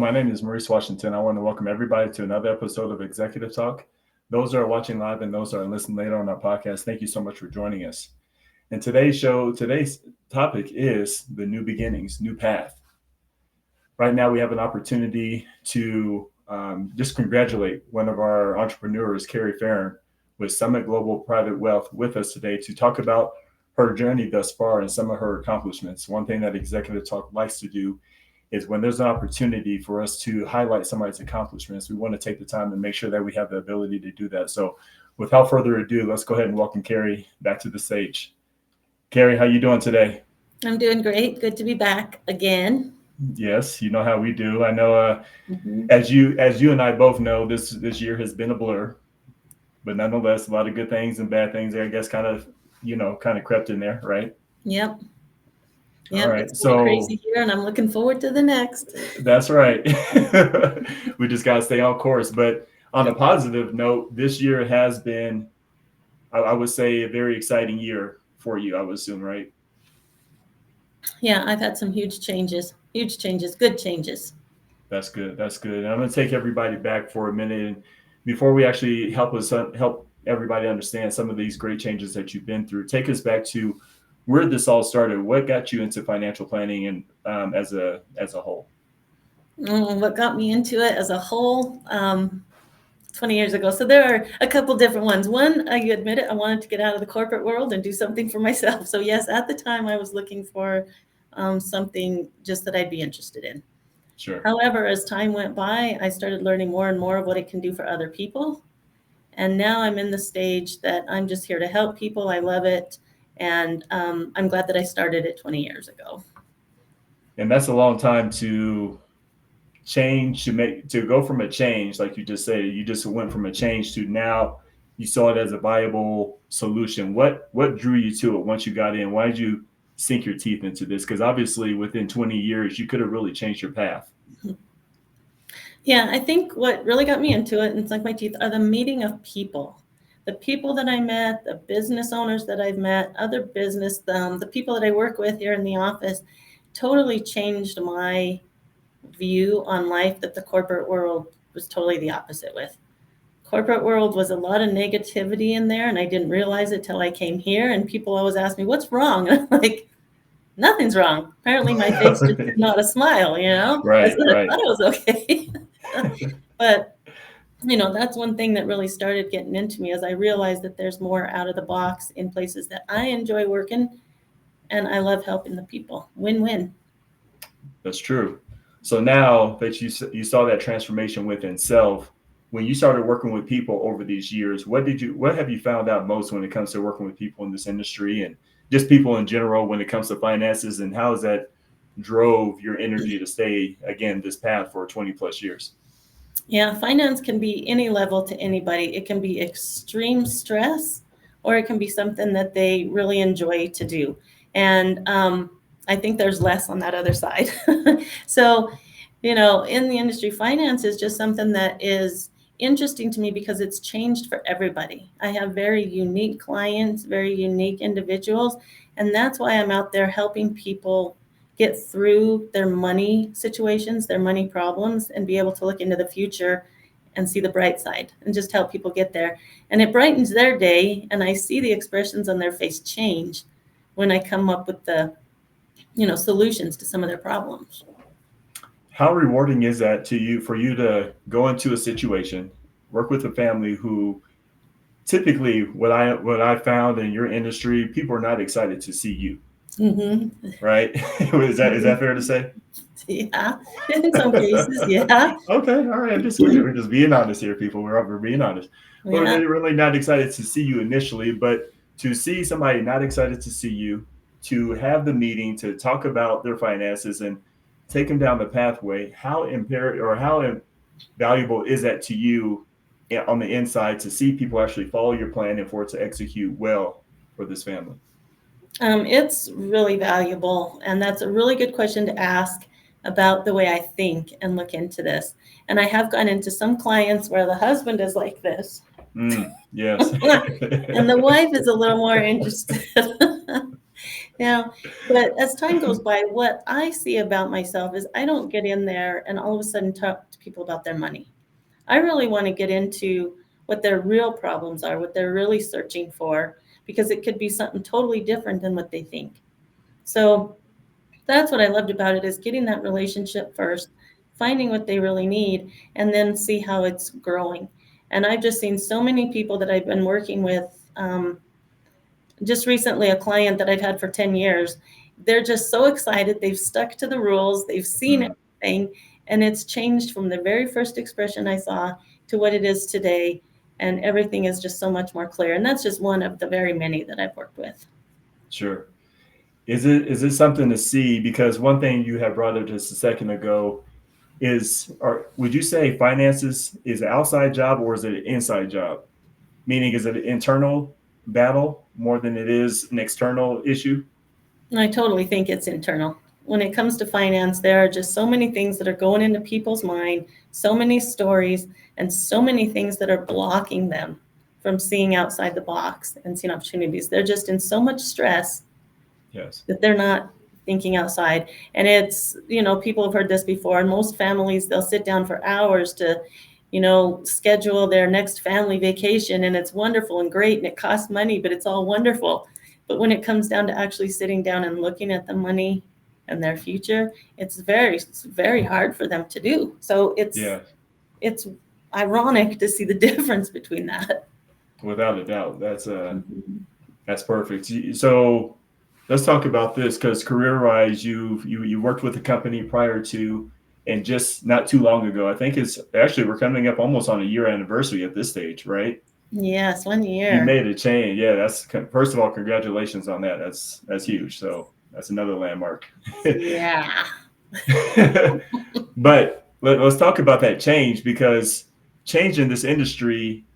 My name is Maurice Washington. I want to welcome everybody to another episode of Executive Talk. Those that are watching live and those that are listening later on our podcast, thank you so much for joining us. And today's topic is the new beginnings, new path. Right now, we have an opportunity to just congratulate one of our entrepreneurs, Kerri Farren, with Summit Global Private Wealth with us today to talk about her journey thus far and some of her accomplishments. One thing that Executive Talk likes to do is when there's an opportunity for us to highlight somebody's accomplishments, we want to take the time and make sure that we have the ability to do that. So without further ado, let's go ahead and welcome Kerri back to the stage. Kerri, how you doing today? I'm doing great. Good to be back again. Yes, you know how we do. I know as you and I both know, this year has been a blur, but nonetheless, a lot of good things and bad things, I guess, kind of crept in there, right? Yep. All right. It's been a crazy year, and I'm looking forward to the next. That's right. We just got to stay on course. But on a positive note, this year has been, I would say, a very exciting year for you, I would assume, right? Yeah, I've had some huge changes, good changes. That's good. And I'm going to take everybody back for a minute. And before we actually help everybody understand some of these great changes that you've been through, take us back to where this all started. What got you into financial planning and as a whole? What got me into it as a whole? 20 years ago. So there are a couple different ones. One, I admit it, I wanted to get out of the corporate world and do something for myself. So yes, at the time I was looking for something just that I'd be interested in. Sure. However, as time went by, I started learning more and more of what it can do for other people. And now I'm in the stage that I'm just here to help people. I love it. And I'm glad that I started it 20 years ago. And that's a long time to change, to go from a change, like you just said, you just went from a change to now you saw it as a viable solution. What drew you to it once you got in? Why did you sink your teeth into this? Because obviously within 20 years, you could have really changed your path. Yeah, I think what really got me into it and sunk my teeth are the meeting of people. The people that I met, the business owners that I've met, other business, the people that I work with here in the office totally changed my view on life that the corporate world was totally the opposite with. Corporate world was a lot of negativity in there, and I didn't realize it till I came here, and people always ask me, what's wrong? And I'm like, nothing's wrong. Apparently my face just is not a smile, you know? Right. I thought it was okay. But that's one thing that really started getting into me as I realized that there's more out of the box in places that I enjoy working, and I love helping the people. Win-win. That's true. So now that you saw that transformation within self, when you started working with people over these years, what have you found out most when it comes to working with people in this industry and just people in general when it comes to finances, and how has that drove your energy to stay, again, this path for 20 plus years? Yeah, finance can be any level to anybody. It can be extreme stress, or it can be something that they really enjoy to do. And I think there's less on that other side. So, in the industry, finance is just something that is interesting to me because it's changed for everybody. I have very unique clients, very unique individuals, and that's why I'm out there helping people get through their money situations, their money problems, and be able to look into the future and see the bright side and just help people get there. And it brightens their day, and I see the expressions on their face change when I come up with the, solutions to some of their problems. How rewarding is that for you to go into a situation, work with a family who typically what I found in your industry, people are not excited to see you. Mm-hmm. Right? Is that fair to say? Yeah, in some cases, yeah. Okay, all right. We're just being honest here, people. We're being honest. Well, they're really not excited to see you initially, but to see somebody not excited to see you, to have the meeting, to talk about their finances and take them down the pathway, how valuable is that to you on the inside to see people actually follow your plan and for it to execute well for this family? It's really valuable, and that's a really good question to ask about the way I think and look into this. And I have gone into some clients where the husband is like this. Yes. And the wife is a little more interested. Yeah, but as time goes by, what I see about myself is I don't get in there and all of a sudden talk to people about their money. I really want to get into what their real problems are, what they're really searching for, because it could be something totally different than what they think. So that's what I loved about it, is getting that relationship first, finding what they really need, and then see how it's growing. And I've just seen so many people that I've been working with. Just recently, a client that I've had for 10 years, they're just so excited. They've stuck to the rules, they've seen Mm, everything, and it's changed from the very first expression I saw to what it is today. And everything is just so much more clear. And that's just one of the very many that I've worked with. sure. Is it something to see? Because one thing you have brought up just a second ago is, or would you say finances is an outside job or is it an inside job? Meaning, is it an internal battle more than it is an external issue? And I totally think it's internal. When it comes to finance, there are just so many things that are going into people's mind, so many stories, and so many things that are blocking them from seeing outside the box and seeing opportunities. They're just in so much stress Yes. that they're not thinking outside. And it's, people have heard this before. In most families, they'll sit down for hours to, schedule their next family vacation. And it's wonderful and great and it costs money, but it's all wonderful. But when it comes down to actually sitting down and looking at the money and their future, it's very hard for them to do. So Yeah, it's ironic to see the difference between that. without a doubt. Mhm. That's perfect. So let's talk about this because career-wise, you worked with a company prior to, and just not too long ago. I think it's actually we're coming up almost on a year anniversary at this stage, right? Yes, one You year. made a change. Yeah, that's first of all, congratulations on that. That's huge. So that's another landmark. Yeah. But let's talk about that change because change in this industry.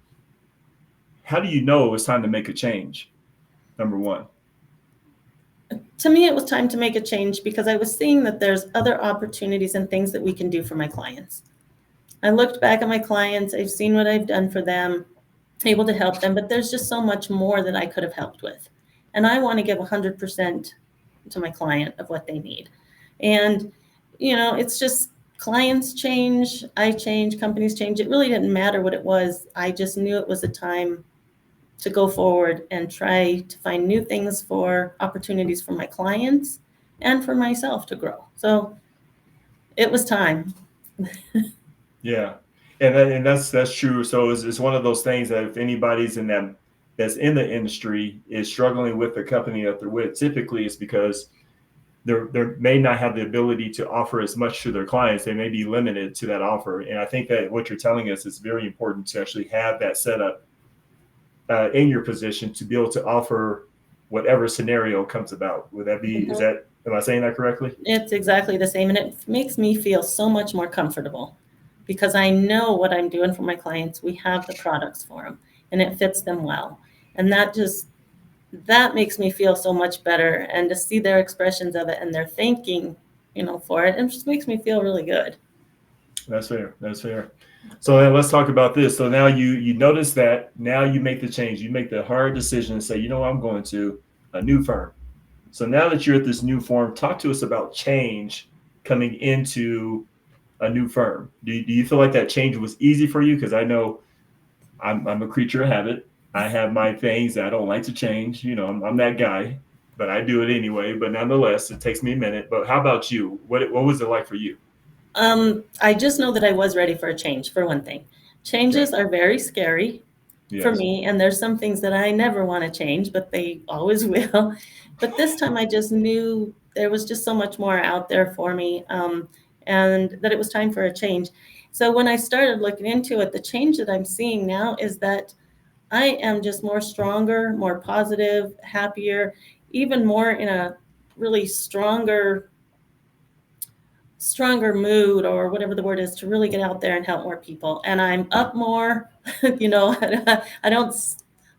How do you know it's time to make a change? Number one. To me, it was time to make a change because I was seeing that there's other opportunities and things that we can do for my clients. I looked back at my clients, I've seen what I've done for them, able to help them, but there's just so much more that I could have helped with. And I want to give 100% to my client of what they need. And, it's just clients change, I change, companies change. It really didn't matter what it was. I just knew it was a time to go forward and try to find new things for opportunities for my clients and for myself to grow. So it was time. Yeah, and that's true. So it's one of those things that if anybody's in that that's in the industry is struggling with the company that they're with, typically it's because they may not have the ability to offer as much to their clients. They may be limited to that offer. And I think that what you're telling us is very important to actually have that set up in your position to be able to offer whatever scenario comes about. Would that be? Is Mhm. that? Am I saying that correctly? It's exactly the same. And it makes me feel so much more comfortable because I know what I'm doing for my clients. We have the products for them and it fits them well. And that makes me feel so much better. And to see their expressions of it and their thanking, for it, it just makes me feel really good. That's fair. That's fair. So then let's talk about this. So now you notice that now you make the change. You make the hard decision and say, you know what, I'm going to a new firm. So now that you're at this new firm, talk to us about change coming into a new firm. Do you feel like that change was easy for you? Because I know I'm a creature of habit. I have my things that I don't like to change. I'm that guy, but I do it anyway. But nonetheless, it takes me a minute. But how about you? What was it like for you? I just know that I was ready for a change, for one thing. Okay. Changes are very scary for Yes. me, and there's some things that I never want to change, but they always will. But this time I just knew there was just so much more out there for me, and that it was time for a change. So when I started looking into it, the change that I'm seeing now is that I am just more stronger, more positive, happier, even more in a really stronger mood or whatever the word is to really get out there and help more people. And I'm up more, you know, I don't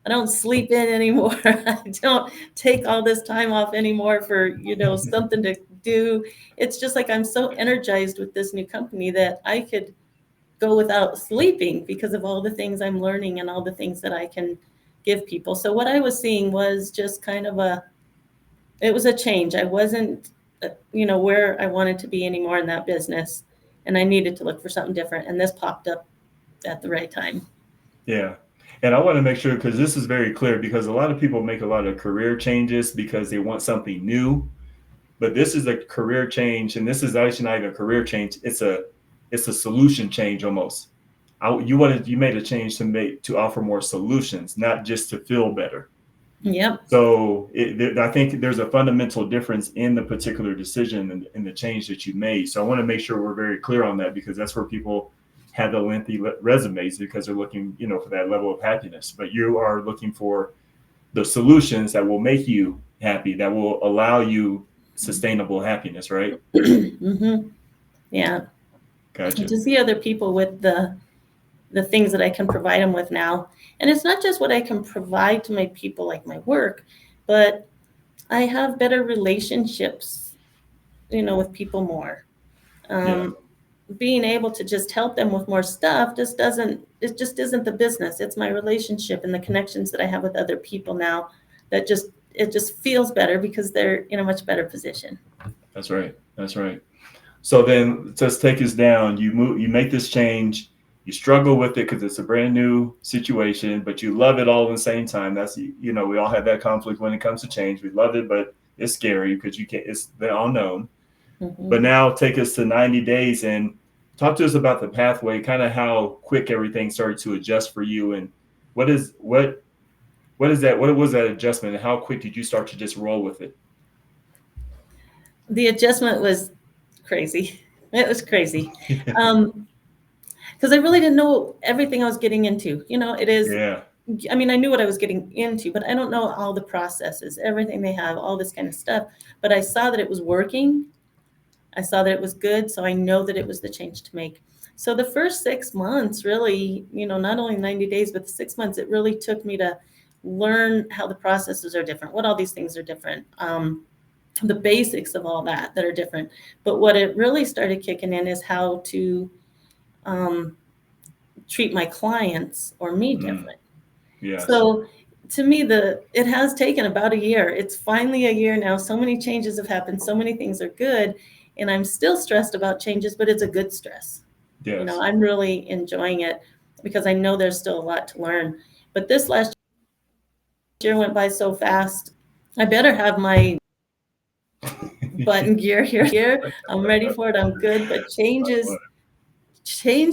I don't sleep in anymore. I don't take all this time off anymore for, something to do. It's just like I'm so energized with this new company that I could go without sleeping because of all the things I'm learning and all the things that I can give people. So what I was seeing was just kind of it was a change. I wasn't, where I wanted to be anymore in that business, and I needed to look for something different. And this popped up at the right time. Yeah. And I want to make sure, because this is very clear, because a lot of people make a lot of career changes because they want something new. But this is a career change, and this is actually not even a career change. It's a solution change almost. You made a change to offer more solutions, not just to feel better. Yep. So I think there's a fundamental difference in the particular decision and in the change that you made. So I want to make sure we're very clear on that, because that's where people have the lengthy resumes, because they're looking, for that level of happiness. But you are looking for the solutions that will make you happy, that will allow you sustainable happiness, right? Mm-hmm. Yeah. Gotcha. To see other people with the things that I can provide them with now. And it's not just what I can provide to my people, like my work, but I have better relationships, with people more. Yeah. Being able to just help them with more stuff it just isn't the business. It's my relationship and the connections that I have with other people now it just feels better because they're in a much better position. That's right. That's right. So then just take us down. You make this change. You struggle with it because it's a brand new situation, but you love it all at the same time. That's, we all have that conflict when it comes to change. We love it, but it's scary because it's the unknown. Mm-hmm. But now take us to 90 days and talk to us about the pathway, kind of how quick everything started to adjust for you, and what was that adjustment, and how quick did you start to just roll with it? The adjustment was crazy. It was crazy. Because I really didn't know everything I was getting into. It is, Yeah. I mean, I knew what I was getting into, but I don't know all the processes, everything they have, all this kind of stuff. But I saw that it was working. I saw that it was good. So I know that it was the change to make. So the first 6 months, really, not only 90 days, but the 6 months, it really took me to learn how the processes are different, what all these things are different. The basics of all that are different. But what it really started kicking in is how to treat my clients or me different. Yes. So to me, it has taken about a year. It's finally a year now. So many changes have happened. So many things are good. And I'm still stressed about changes, but it's a good stress. Yes. I'm really enjoying it because I know there's still a lot to learn. But this last year went by so fast. I better have my button gear here. I'm ready for it. I'm good. But change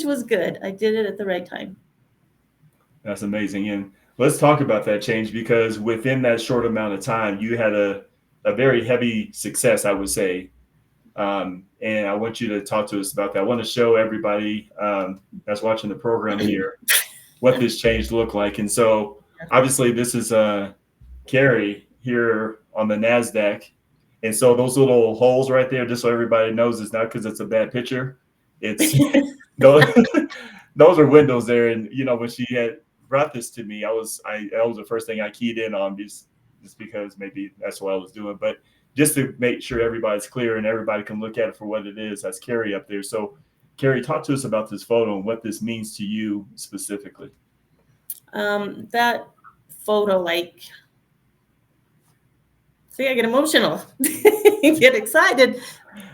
was good. I did it at the right time. That's amazing. And let's talk about that change, because within that short amount of time, you had a very heavy success, I would say. And I want you to talk to us about that. I want to show everybody that's watching the program here what this change looked like. And so obviously this is Kerri here on the NASDAQ. And so those little holes right there, just so everybody knows, it's not because it's a bad picture. It's those are windows there. And, when she had brought this to me, that was the first thing I keyed in on, just because maybe that's what I was doing. But just to make sure everybody's clear and everybody can look at it for what it is, that's Kerri up there. So Kerri, talk to us about this photo and what this means to you specifically. That photo, see, I get emotional. I get excited.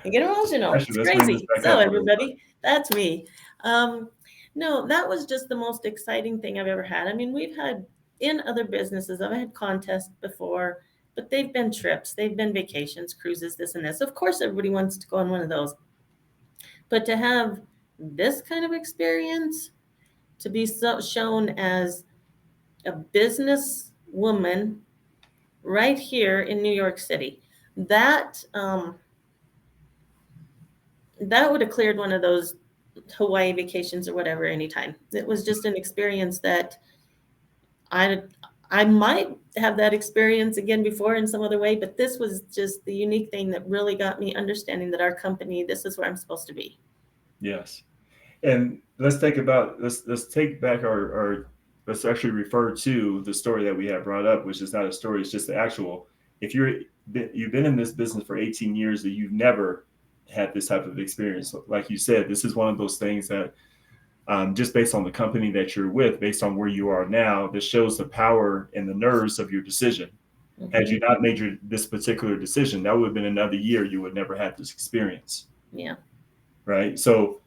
I get emotional. Actually, it's crazy. So everybody, that's me. No, that was just the most exciting thing I've ever had. I mean, we've had in other businesses, I've had contests before, but they've been trips, they've been vacations, cruises, this and this. Of course, everybody wants to go on one of those. But to have this kind of experience, to be shown as a business woman right here in New York City, that would have cleared one of those Hawaii vacations or whatever anytime. It was just an experience that I might have that experience again before in some other way, but this was just the unique thing that really got me understanding that our company, this is where I'm supposed to be. Yes. And let's take back let's actually refer to the story that we have brought up, which is not a story, it's just the actual. If you've been in this business for 18 years, that you've never had this type of experience. Like you said, this is one of those things that just based on the company that you're with, based on where you are now, this shows the power and the nerves of your decision. Had you Mhm. not made this particular decision, that would have been another year you would never have this experience, Yeah. right? So,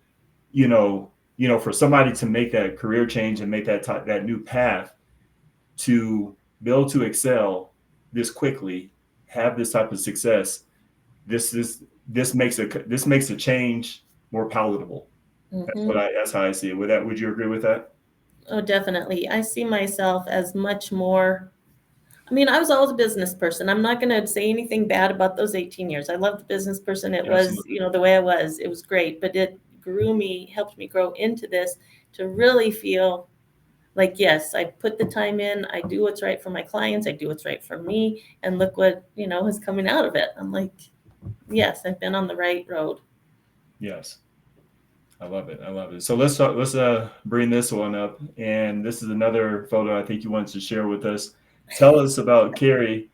for somebody to make that career change and make that new path to be able to excel this quickly, have this type of success, this is this makes a change more palatable. Mhm. That's how I see it. Would you agree with that? Oh, definitely. I see myself as much more. I mean, I was always a business person. I'm not going to say anything bad about those 18 years. I love the business person. It was, Absolutely. the way I was. It was great, but it grew me, helped me grow into this to really feel like, yes, I put the time in. I do what's right for my clients. I do what's right for me. And look what, is coming out of it. I'm like, yes, I've been on the right road. Yes. I love it. I love it. So let's bring this one up. And this is another photo I think you wanted to share with us. Tell us about Kerri.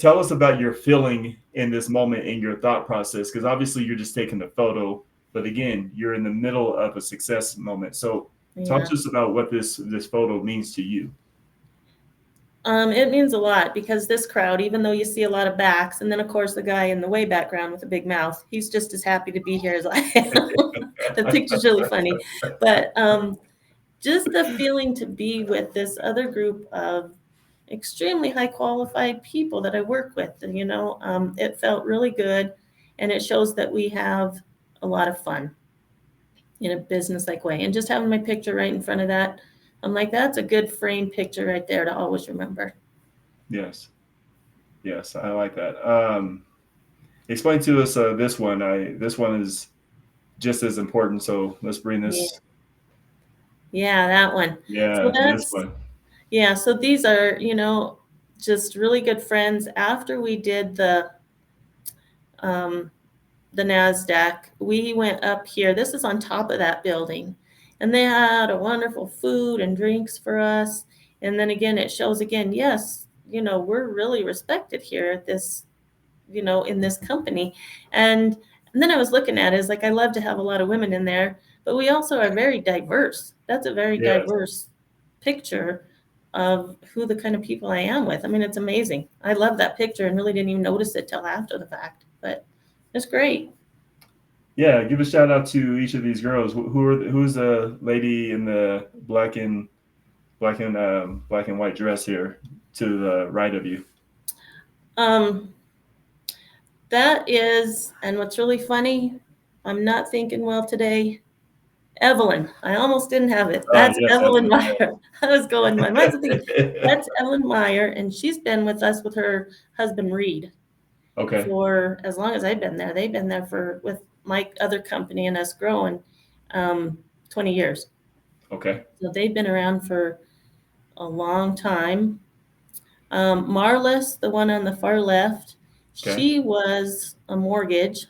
Tell us about your feeling in this moment in your thought process, because obviously you're just taking the photo, but again, you're in the middle of a success moment. So talk Yeah. to us about what this photo means to you. It means a lot because this crowd, even though you see a lot of backs, and then of course the guy in the way background with a big mouth, he's just as happy to be here as I am. The picture's really funny, but just the feeling to be with this other group of extremely high qualified people that I work with, it felt really good, and it shows that we have a lot of fun in a business like way. And just having my picture right in front of that, I'm like, that's a good frame picture right there to always remember. Yes. Yes. I like that. Explain to us this one is just as important. So let's bring Yeah, this. yeah, that one. So Yeah, this that's one. yeah. So these are just really good friends. After we did um, the NASDAQ, we went up here. This is on top of that building. And they had a wonderful food and drinks for us. And then again, it shows again, yes, we're really respected here at this, in this company. And then I was looking at it, it's like I love to have a lot of women in there, but we also are very diverse. That's a very Yes. diverse picture of who the kind of people I am with. I mean, it's amazing. I love that picture and really didn't even notice it till after the fact, but it's great. Yeah, give a shout out to each of these girls. Who's the lady in the black and white dress here to the right of you? Um, that is, and what's really funny, I'm not thinking well today. Evelyn. I almost didn't have it. That's Yes, Evelyn Evelyn. Meyer. I was going, my mind's thinking, that's Evelyn Meyer, and she's been with us with her husband Reed Okay. for as long as I've been there. They've been there for with my other company and us growing 20 years. Okay. So they've been around for a long time. Marlis, the one on the far left, Okay. she was a mortgage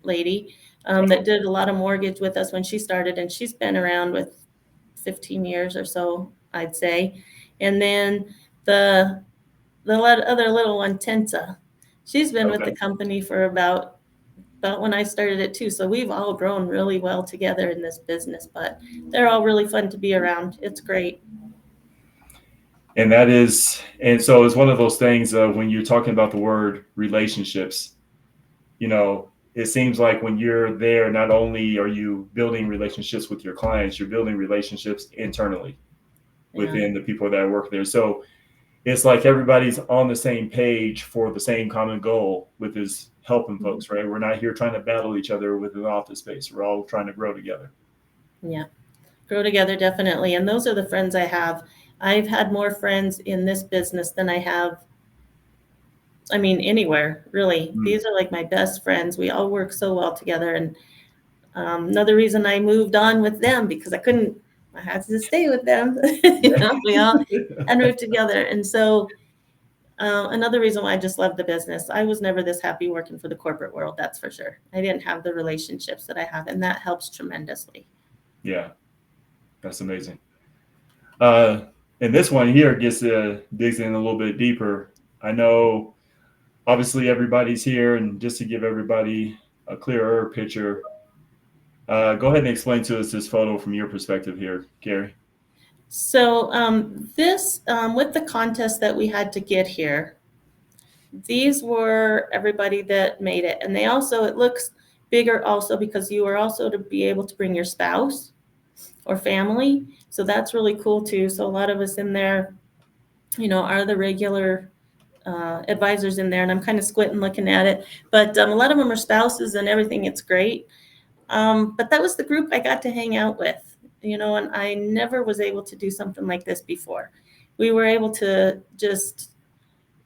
lady that Oh, did a lot of mortgage with us when she started, and she's been around with 15 years or so, I'd say. And then the other little one, Tensa, she's been with okay. the company for about when I started it too. So we've all grown really well together in this business, but they're all really fun to be around. It's great. And so it's one of those things when you're talking about the word relationships, it seems like when you're there, not only are you building relationships with your clients, you're building relationships internally Yeah. within the people that work there. So it's like everybody's on the same page for the same common goal, with is helping Mhm. folks, right? We're not here trying to battle each other with an office space. We're all trying to grow together. Yeah. Grow together, definitely. And those are the friends I have. I've had more friends in this business than I have, I mean, anywhere, really. Mm. These are like my best friends. We all work so well together. And another reason I moved on with them because I had to stay with them. We all had moved together. And so another reason why I just love the business, I was never this happy working for the corporate world, that's for sure. I didn't have the relationships that I have, and that helps tremendously. Yeah, that's amazing. Uh, and this one here digs in a little bit deeper. I know, obviously, everybody's here, and just to give everybody a clearer picture, go ahead and explain to us this photo from your perspective here, Kerri. So this, with the contest that we had to get here, these were everybody that made it. And they also, it looks bigger also because you are also to be able to bring your spouse or family. So that's really cool too. So a lot of us in there, are the regular advisors in there, and I'm kind of squinting looking at it. But a lot of them are spouses and everything. It's great. But that was the group I got to hang out with, and I never was able to do something like this before. We were able to just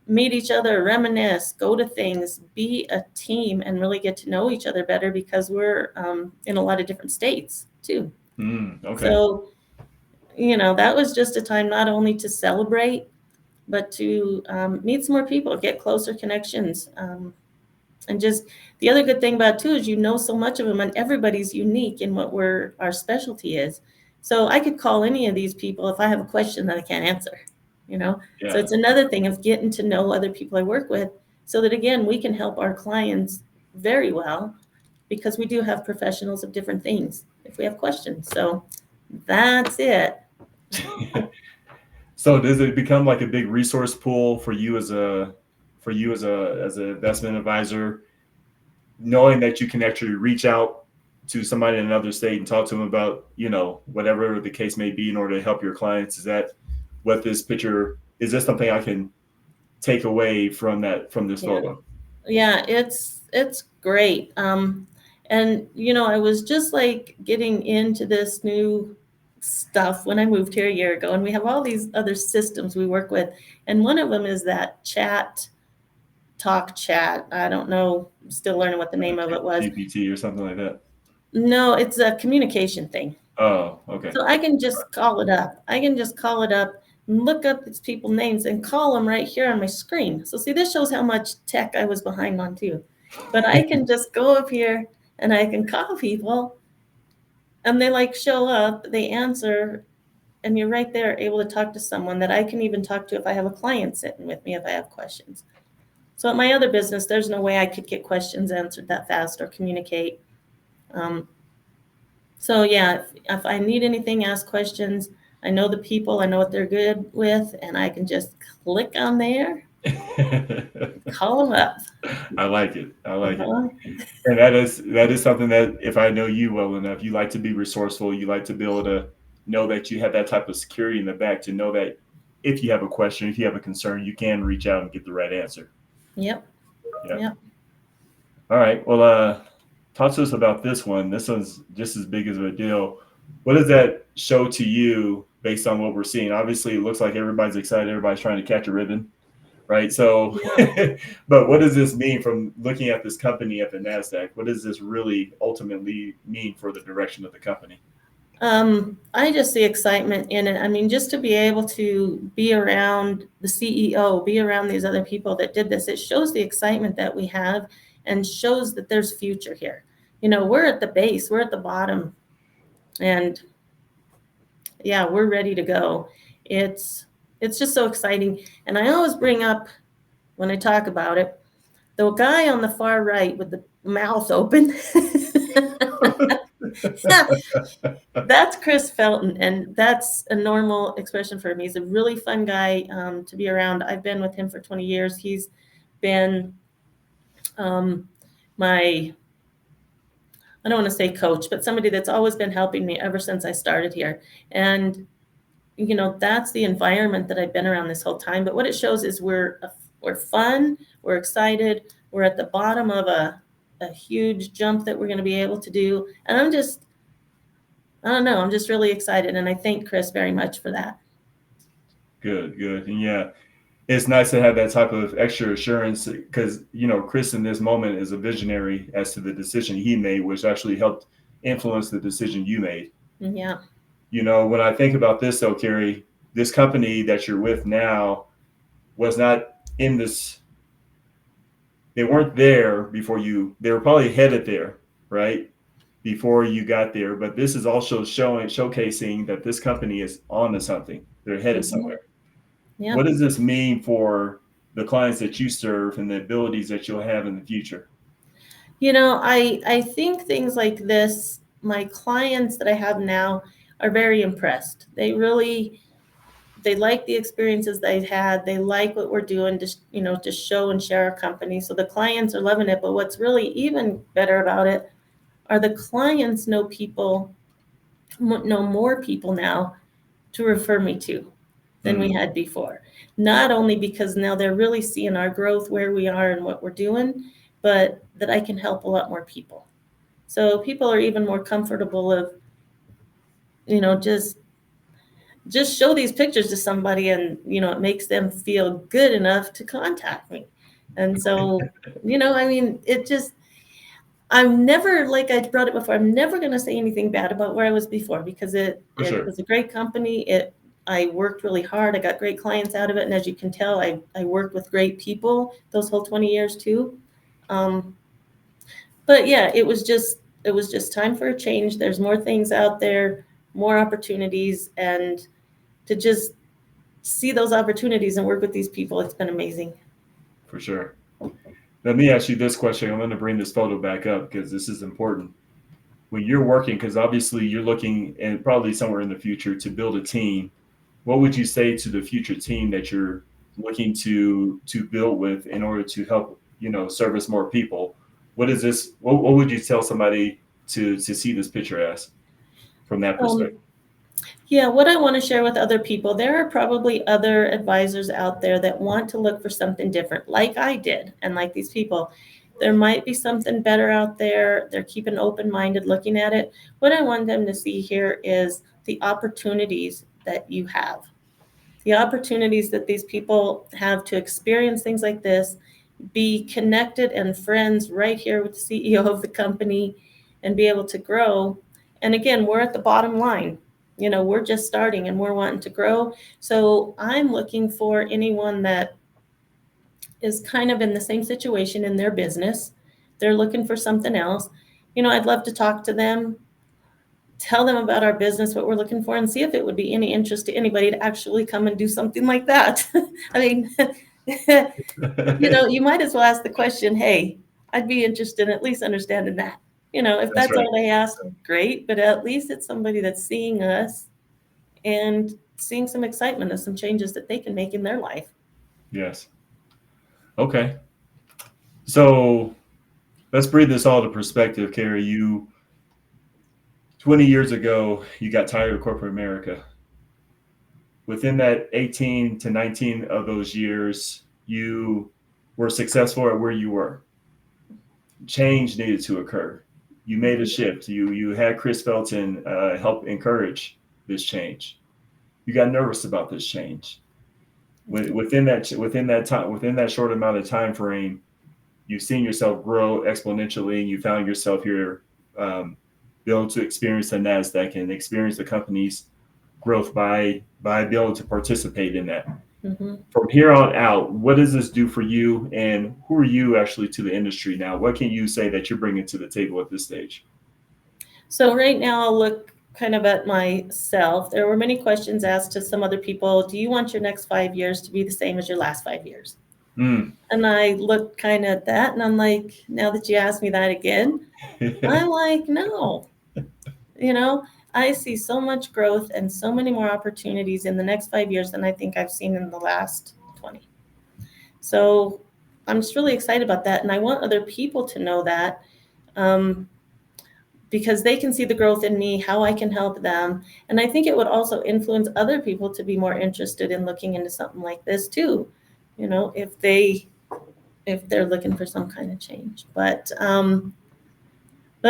meet each other, reminisce, go to things, be a team, and really get to know each other better because we're in a lot of different states too. Okay. So, that was just a time not only to celebrate, but to meet some more people, get closer connections. And just the other good thing about it too is so much of them, and everybody's unique in what our specialty is. So I could call any of these people if I have a question that I can't answer. So Yeah. it's another thing of getting to know other people I work with, so that again we can help our clients very well, because we do have professionals of different things if we have questions. So that's it. So does it become like a big resource pool for you as an investment advisor, knowing that you can actually reach out to somebody in another state and talk to them about, whatever the case may be in order to help your clients? Is that what this picture is? This something I can take away from this Yeah. photo? Yeah, it's great. And I was just like getting into this new stuff when I moved here a year ago, and we have all these other systems we work with, and one of them is that talk chat. I don't know, I'm still learning what the name of it was. GPT or something like that. No, it's a communication thing. Oh, okay. So I can just call it up. I can just call it up and look up these people's names and call them right here on my screen. So see, this shows how much tech I was behind on too. But I can just go up here and I can call people, and they like show up, they answer, and you're right there able to talk to someone that I can even talk to if I have a client sitting with me if I have questions. So at my other business, there's no way I could get questions answered that fast or communicate. Um, So yeah, if I need anything, ask questions. I know the people, I know what they're good with, and I can just click on there, call them up. I like it. I like it. Uh-huh. And that is something that, if I know you well enough, you like to be resourceful. You like to be able to know that you have that type of security in the back to know that if you have a question, if you have a concern, you can reach out and get the right answer. Yep. Yeah. Yep. All right. Well, talk to us about this one. This one's just as big as a deal. What does that show to you based on what we're seeing? Obviously, it looks like everybody's excited. Everybody's trying to catch a ribbon, right? So, Yeah. but what does this mean from looking at this company at the NASDAQ? What does this really ultimately mean for the direction of the company? I just see excitement in it. I mean, just to be able to be around the CEO, be around these other people that did this, it shows the excitement that we have and shows that there's future here. We're at the base, we're at the bottom, and yeah, we're ready to go. It's just so exciting. And I always bring up, when I talk about it, the guy on the far right with the mouth open. That's Chris Felton, and that's a normal expression for him. He's a really fun guy to be around. I've been with him for 20 years. He's been my, I don't want to say coach, but somebody that's always been helping me ever since I started here. And that's the environment that I've been around this whole time. But what it shows is we're fun, we're excited, we're at the bottom of a huge jump that we're going to be able to do. And I don't know, I'm just really excited. And I thank Chris very much for that. Good, good. And yeah, it's nice to have that type of extra assurance because, Chris in this moment is a visionary as to the decision he made, which actually helped influence the decision you made. Yeah. When I think about this, though, Kerri, this company that you're with now was not in this, they weren't there before they were probably headed there, right? Before you got there. But this is also showcasing that this company is on to something. They're headed somewhere. Yeah. What does this mean for the clients that you serve and the abilities that you'll have in the future? I think things like this, my clients that I have now are very impressed. They like the experiences they've had. They like what we're doing to show and share our company. So the clients are loving it. But what's really even better about it are the clients know more people now to refer me to than we had before. Not only because now they're really seeing our growth, where we are and what we're doing, but that I can help a lot more people. So people are even more comfortable of, just show these pictures to somebody, and it makes them feel good enough to contact me. And so, it just, I'm never, like I brought it before, I'm never going to say anything bad about where I was before, because it was a great company. I worked really hard. I got great clients out of it. And as you can tell, I worked with great people those whole 20 years too. But yeah, it was just time for a change. There's more things out there, more opportunities, and to just see those opportunities and work with these people, it's been amazing. For sure. Let me ask you this question. I'm going to bring this photo back up because this is important. When you're working, because obviously you're looking, and probably somewhere in the future, to build a team, what would you say to the future team that you're looking to build with in order to help, service more people? What is this? What would you tell somebody to see this picture as from that perspective? Yeah, what I want to share with other people, there are probably other advisors out there that want to look for something different, like I did, and like these people. There might be something better out there. They're keeping open-minded, looking at it. What I want them to see here is the opportunities that you have, the opportunities that these people have to experience things like this, be connected and friends right here with the CEO of the company, and be able to grow. And again, we're at the bottom line. We're just starting and we're wanting to grow. So I'm looking for anyone that is kind of in the same situation in their business. They're looking for something else. I'd love to talk to them, tell them about our business, what we're looking for, and see if it would be any interest to anybody to actually come and do something like that. I mean, you might as well ask the question, hey, I'd be interested in at least understanding that. If that's right. all they ask, great. But at least it's somebody that's seeing us and seeing some excitement of some changes that they can make in their life. Yes. Okay. So let's bring this all to perspective, Kerri. 20 years ago, you got tired of corporate America. Within that 18 to 19 of those years, you were successful at where you were. Change needed to occur. You made a shift. You had Chris Felton help encourage this change. You got nervous about this change. Within that short amount of time frame, you've seen yourself grow exponentially, and you found yourself here, be able to experience the NASDAQ and experience the company's growth by being able to participate in that. Mm-hmm. From here on out, what does this do for you, and who are you actually to the industry now? What can you say that you're bringing to the table at this stage? So right now I'll look kind of at myself. There were many questions asked to some other people. Do you want your next 5 years to be the same as your last 5 years? And I looked kind of at that, and I'm like, now that you asked me that again, I'm like, no. I see so much growth and so many more opportunities in the next 5 years than I think I've seen in the last 20. So I'm just really excited about that. And I want other people to know that, because they can see the growth in me, how I can help them. And I think it would also influence other people to be more interested in looking into something like this too, if they're looking for some kind of change. But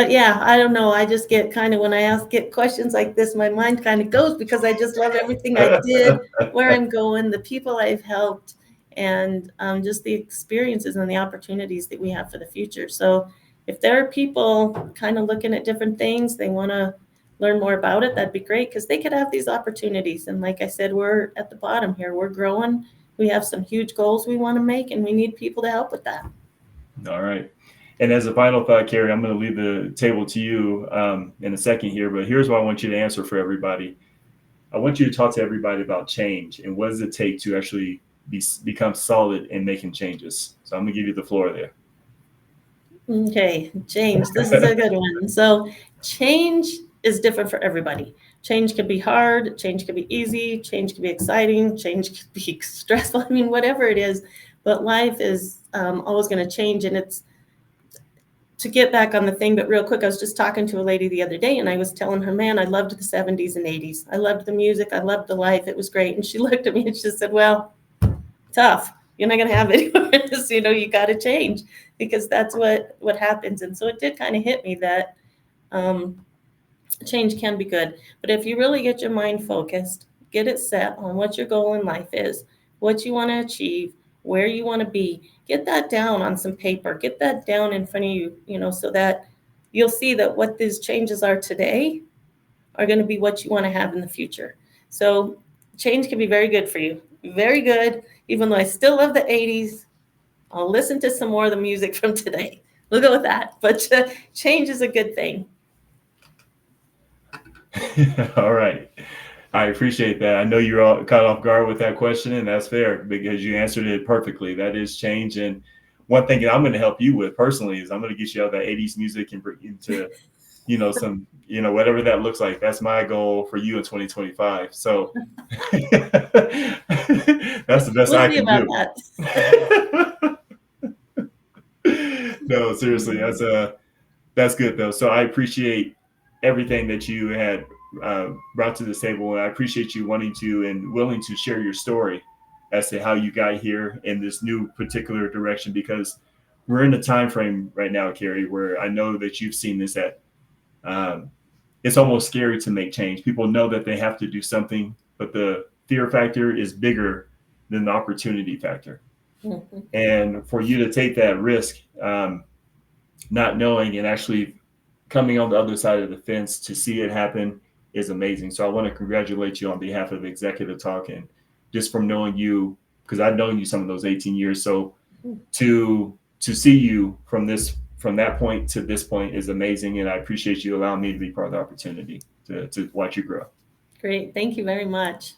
yeah, I don't know. I just get kind of, when I get questions like this, my mind kind of goes, because I just love everything I did, where I'm going, the people I've helped, and just the experiences and the opportunities that we have for the future. So if there are people kind of looking at different things, they want to learn more about it, that'd be great, because they could have these opportunities. And like I said, we're at the bottom here. We're growing. We have some huge goals we want to make, and we need people to help with that. All right. And as a final thought, Kerri, I'm going to leave the table to you in a second here, but here's what I want you to answer for everybody. I want you to talk to everybody about change, and what does it take to actually become solid in making changes. So I'm going to give you the floor there. Okay, change. This is a good one. So change is different for everybody. Change can be hard, change can be easy, change can be exciting, change can be stressful. I mean, whatever it is, but life is always going to change. And it's to get back on the thing, but real quick, I was just talking to a lady the other day and I was telling her, man, I loved the 70s and 80s. I loved the music. I loved the life. It was great. And she looked at me and she said, well, tough. You're not going to have it anymore. You got to change, because that's what happens. And so it did kind of hit me that change can be good. But if you really get your mind focused, get it set on what your goal in life is, what you want to achieve, where you want to be, get that down on some paper, get that down in front of you, so that you'll see that what these changes are today are going to be what you want to have in the future. So change can be very good for you. Very good. Even though I still love the 80s, I'll listen to some more of the music from today. We'll go with that. But change is a good thing. All right. I appreciate that. I know you're all caught off guard with that question, and that's fair because you answered it perfectly. That is change. And one thing that I'm going to help you with personally is I'm going to get you out of that 80s music and bring into, some, whatever that looks like. That's my goal for you in 2025. So that's the best I can do. No, seriously, that's good though. So I appreciate everything that you had brought to the table, and I appreciate you wanting to and willing to share your story as to how you got here in this new particular direction, because we're in a time frame right now, Kerri, where I know that you've seen this at it's almost scary to make change. People know that they have to do something, but the fear factor is bigger than the opportunity factor. Mm-hmm. And for you to take that risk, not knowing and actually coming on the other side of the fence to see it happen is amazing. So I want to congratulate you on behalf of Executive Talk, and just from knowing you, because I've known you some of those 18 years. So to see you from that point to this point is amazing. And I appreciate you allowing me to be part of the opportunity to watch you grow. Great. Thank you very much.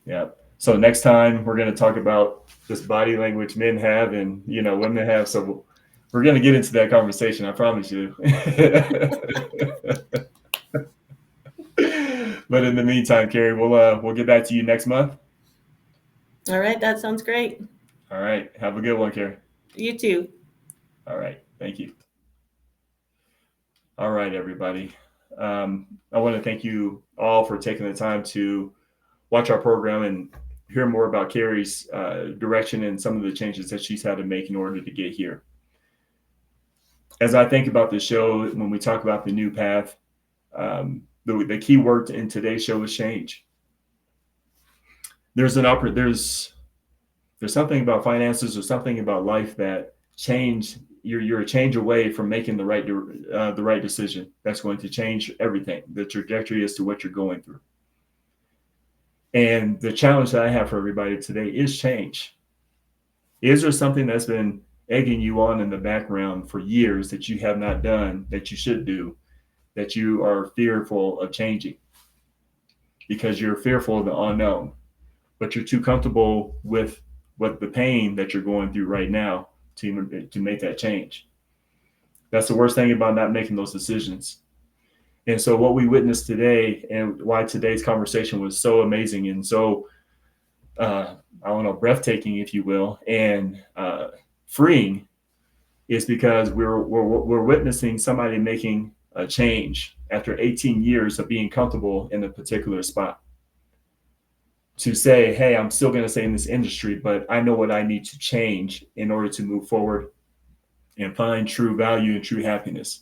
Yeah. So next time we're going to talk about this body language men have and, women have. So we're going to get into that conversation. I promise you. But in the meantime, Kerri, we'll get back to you next month. All right. That sounds great. All right. Have a good one, Kerri. You too. All right. Thank you. All right, everybody. I want to thank you all for taking the time to watch our program and hear more about Kerri's direction and some of the changes that she's had to make in order to get here. As I think about the show, when we talk about the new path, the key word in today's show is change. There's something about finances or something about life that change. You're a change away from making the right decision. That's going to change everything, the trajectory as to what you're going through. And the challenge that I have for everybody today is change. Is there something that's been egging you on in the background for years that you have not done, that you should do, that you are fearful of changing? Because you're fearful of the unknown, but you're too comfortable with what the pain that you're going through right now to make that change. That's the worst thing about not making those decisions. And so what we witnessed today, and why today's conversation was so amazing and so, breathtaking, if you will, and freeing, is because we're witnessing somebody making a change after 18 years of being comfortable in a particular spot. To say, hey, I'm still going to stay in this industry, but I know what I need to change in order to move forward and find true value and true happiness.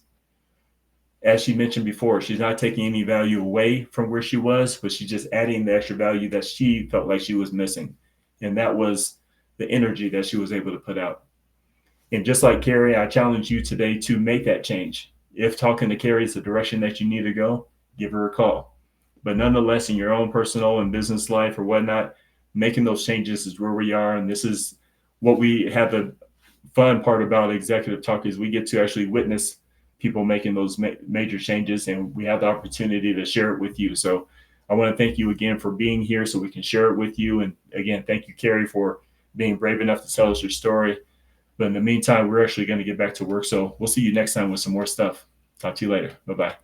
As she mentioned before, she's not taking any value away from where she was, but she's just adding the extra value that she felt like she was missing. And that was the energy that she was able to put out. And just like Kerri, I challenge you today to make that change. If talking to Kerri is the direction that you need to go, give her a call. But nonetheless, in your own personal and business life or whatnot, making those changes is where we are. And this is what we have the fun part about Executive Talk, is we get to actually witness people making those major changes, and we have the opportunity to share it with you. So I want to thank you again for being here so we can share it with you. And again, thank you, Kerri, for being brave enough to tell us your story. But in the meantime, we're actually going to get back to work. So we'll see you next time with some more stuff. Talk to you later. Bye-bye.